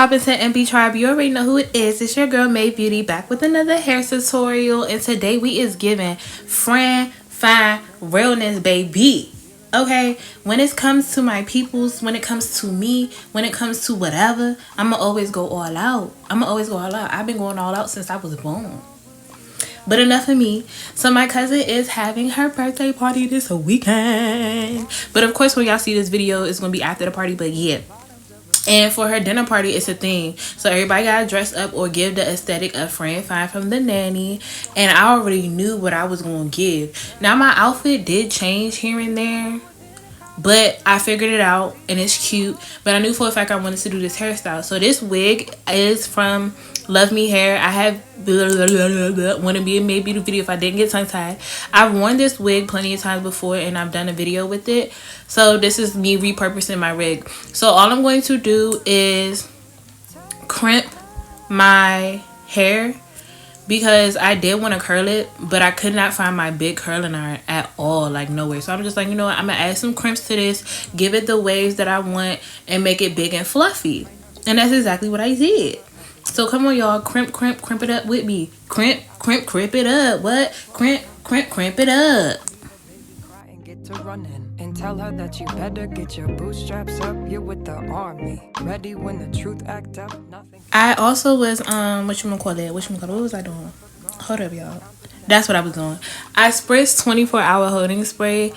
poppin' to MB Tribe? You already know who it is. It's your girl May Beauty back with another hair tutorial, and today we is giving Fran Fine Realness, baby. Okay, when it comes to my peoples, when it comes to me, when it comes to whatever, I'ma always go all out. I've been going all out since I was born. But enough of me. So my cousin is having her birthday party this weekend. But of course, when y'all see this video, it's gonna be after the party. But yeah. And for her dinner party, it's a thing. So everybody got to dress up or give the aesthetic of Fran Fine from the Nanny. And I already knew what I was going to give. Now, my outfit did change here and there. But I figured it out and it's cute. But I knew for a fact I wanted to do this hairstyle. So this wig is from Love Me Hair. I have want to be a May Beauty video if I didn't get tongue tied. I've worn this wig plenty of times before and I've done a video with it. So this is me repurposing my wig. So all I'm going to do is crimp my hair, because I did want to curl it, but I could not find my big curling iron at all, like nowhere. So I'm just like, you know what, I'm gonna add some crimps to this, give it the waves that I want, and make it big and fluffy. And that's exactly what I did. So come on, y'all, crimp it up with me. Crimp it up. What? Crimp it up. To running and tell her that you better get your bootstraps up. You're with the army, ready when the truth act up. Nothing. I also was what was I doing? Hold up, y'all. That's what I was doing. I spritzed 24-hour holding spray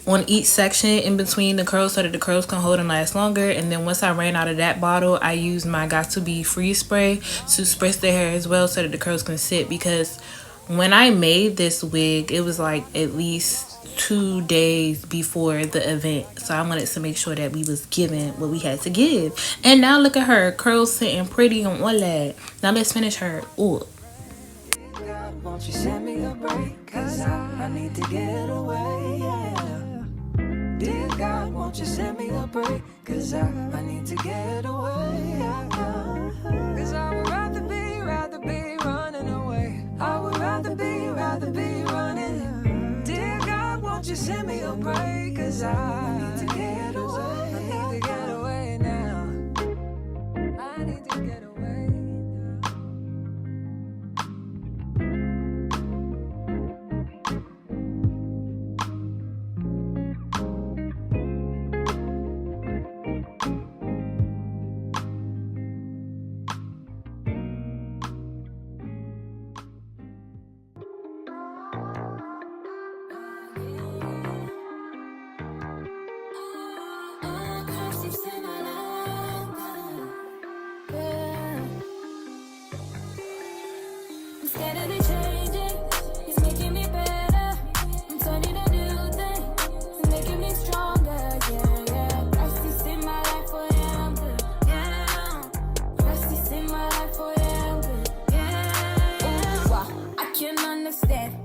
on each section in between the curls so that the curls can hold and last longer. And then once I ran out of that bottle, I used my Got To Be Free spray to spritz the hair as well so that the curls can sit, because when I made this wig, it was like at least 2 days before the event. So I wanted to make sure that we was giving what we had to give. And now look at her, curls sitting pretty on all that. Now let's finish her. Ooh. Won't you send me a break? Cause I need to get away, yeah. Dear God, won't you send me a break? Cause I need to get away, yeah. Cause I would rather be running away. I would rather be running. Dear God, won't you send me a break? Cause I need to get away. I need to get away now. I need to get away.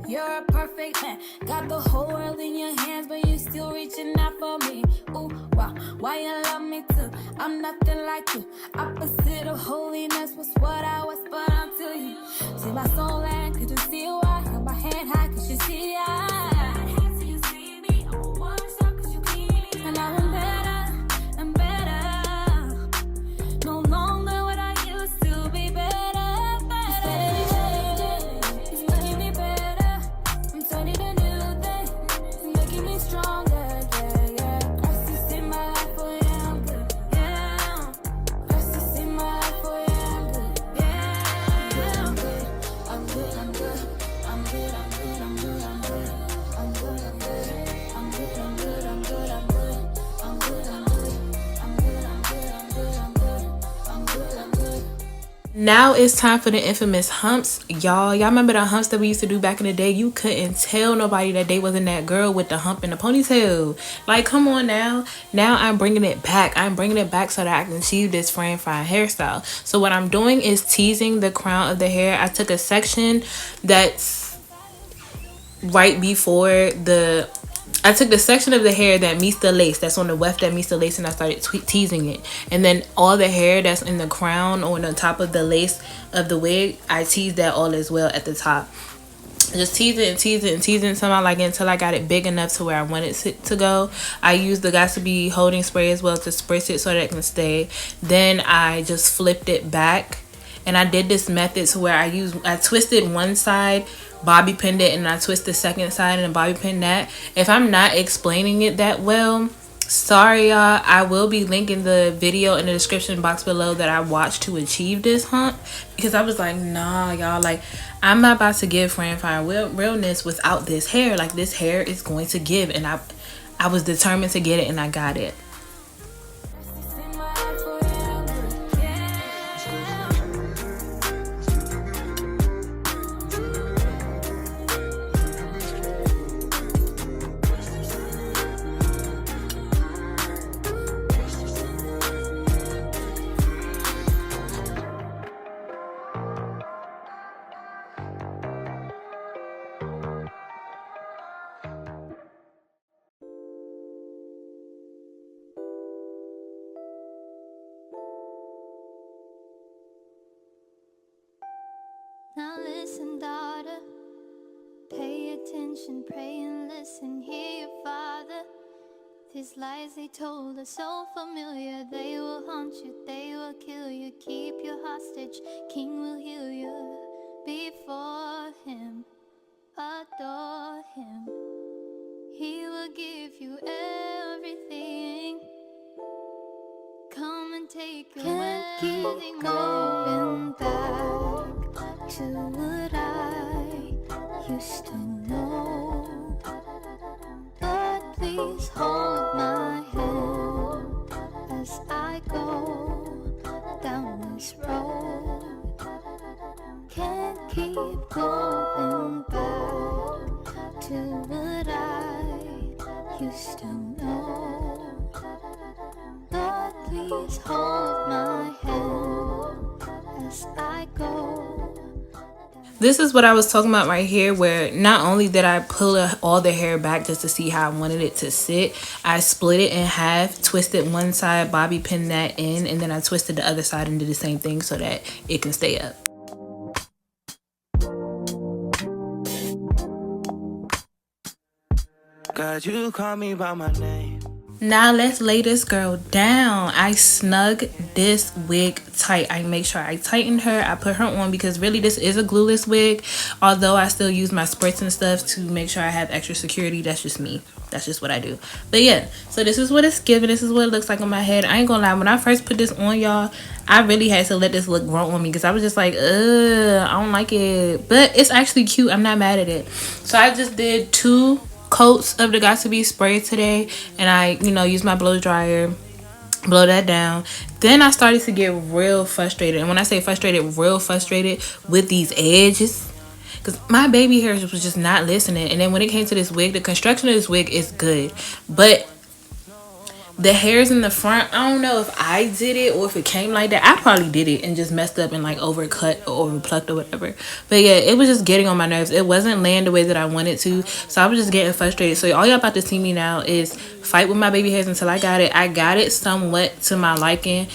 You're a perfect man, got the whole world in your hands, but you still reaching out for me. Ooh, wow, why you love me too? I'm nothing like you. Opposite of holiness was what I was, but until you see my soul and could you see why? Hold my hand high, could you see the eye? And now I'm better and better. No longer what I used to be better. Now it's time for the infamous humps. Y'all remember the humps that we used to do back in the day? You couldn't tell nobody that they wasn't that girl with the hump and the ponytail. Like, come on now. Now I'm bringing it back. I'm bringing it back so that I can achieve this Fran Fine hairstyle. So what I'm doing is teasing the crown of the hair. I took a section that's right before the... I took the section of the hair that meets the lace, that's on the weft that meets the lace, and I started teasing it. And then all the hair that's in the crown or on the top of the lace of the wig, I teased that all as well at the top. just tease it and tease it and tease it until I like it, until I got it big enough to where I want it to go. I use the Got to Be holding spray as well to spritz it so that it can stay. Then I just flipped it back, and I did this method to where I twisted one side, bobby pinned it, and I twist the second side and bobby pin that. If I'm not explaining it that well, sorry y'all. I will be linking the video in the description box below that I watched to achieve this hump, because I was like, nah y'all, like I'm not about to give Fran Fine Realness without this hair. Like this hair is going to give, and I was determined to get it, and I got it. Now listen, daughter, pay attention, pray and listen, hear your father. These lies they told are so familiar, they will haunt you, they will kill you, keep you hostage, king will heal you. Before him, adore him, he will give you everything. Come and take your Can't keep going back to what I used to know. But please hold my hand as I go down this road. Can't keep going back to what I used to know. Lord, please hold my hand as I go. This is what I was talking about right here, where not only did I pull all the hair back just to see how I wanted it to sit, I split it in half, twisted one side, bobby pinned that in, and then I twisted the other side and did the same thing so that it can stay up. God, you call me by my name. Now let's lay this girl down. I snug this wig tight. I make sure I tighten her. I put her on because really this is a glueless wig. Although I still use my spritz and stuff to make sure I have extra security. That's just me. That's just what I do. But yeah, so this is what it's giving. This is what it looks like on my head. I ain't gonna lie. When I first put this on, y'all, I really had to let this look grow on me because I was just like, I don't like it. But it's actually cute. I'm not mad at it. So I just did 2 coats of the Got to Be spray today, and I use my blow dryer, blow that down. Then I started to get real frustrated, and when I say frustrated, real frustrated with these edges, because my baby hair was just not listening. And then when it came to this wig, the construction of this wig is good, but the hairs in the front, I don't know if I did it or if it came like that. I probably did it and just messed up and like overcut or overplucked or whatever. But yeah, it was just getting on my nerves. It wasn't laying the way that I wanted to. So I was just getting frustrated. So all y'all about to see me now is fight with my baby hairs until I got it. I got it somewhat to my liking.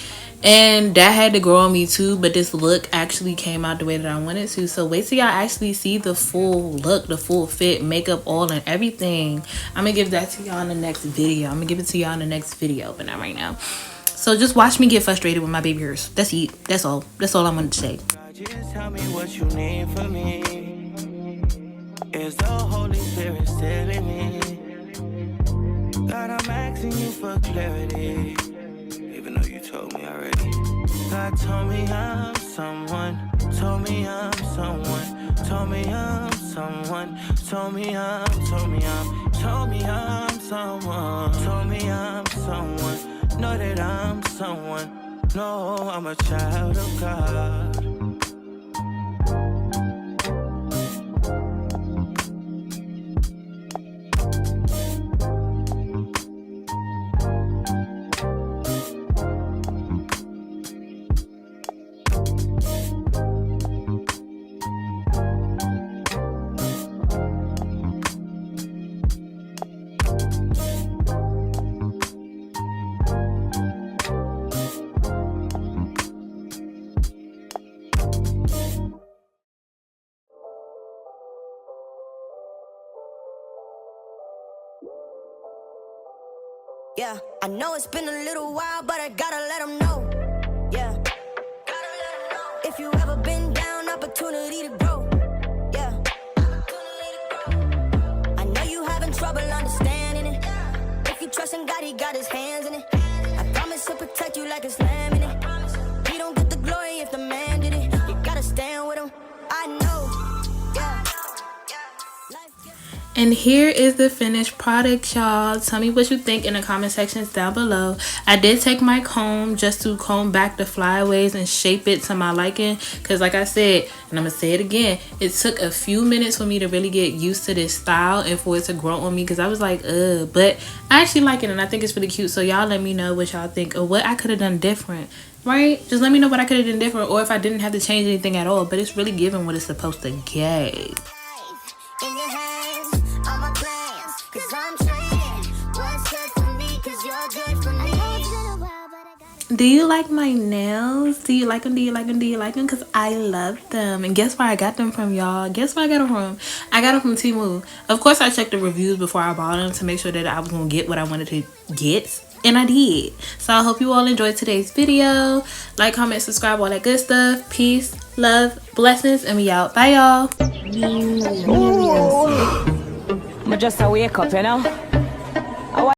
And that had to grow on me too, but this look actually came out the way that I wanted to. So wait till y'all actually see the full look, the full fit, makeup, all and everything. I'm gonna give that to y'all in the next video. I'm gonna give it to y'all in the next video, but not right now. So just watch me get frustrated with my baby hairs. That's it. That's all. That's all I wanted to say. Just tell me what you need from me. Is the Holy Spirit still in me? God, I'm asking you for clarity. Even though you told me already. God told me I'm someone. Told me I'm someone. Told me I'm someone. Told me I'm someone. Told me I'm someone. Know that I'm someone. No, I'm a child of God. Yeah, I know it's been a little while, but I gotta let them know. Yeah, if you ever been down, opportunity to grow. Yeah, I know you having trouble understanding it. If you trust in God, he got his hands in it. I promise he'll protect you like it's lamb in it. He don't get the glory if the man did it. You gotta stand with him. I know. Yeah. And here is the finished product, y'all. Tell me what you think in the comment sections down below. I did take my comb just to comb back the flyaways and shape it to my liking, because like I said, and I'm gonna say it again, it took a few minutes for me to really get used to this style and for it to grow on me, because I was like, but I actually like it and I think it's really cute. So y'all let me know what y'all think or what I could have done different, right? Just let me know what I could have done different, or if I didn't have to change anything at all. But it's really giving what it's supposed to get. In your hands, all my plans, 'cause I'm trading what's good for me, 'cause you're good for me. Do you like my nails? Do you like them? Do you like them? Do you like them? Because I love them. And guess where I got them from, y'all? Guess where I got them from? I got them from Temu. Of course, I checked the reviews before I bought them to make sure that I was going to get what I wanted to get. And I did. So I hope you all enjoyed today's video. Like, comment, subscribe, all that good stuff. Peace, love, blessings, and we out. Bye, y'all. I just wake up, you know.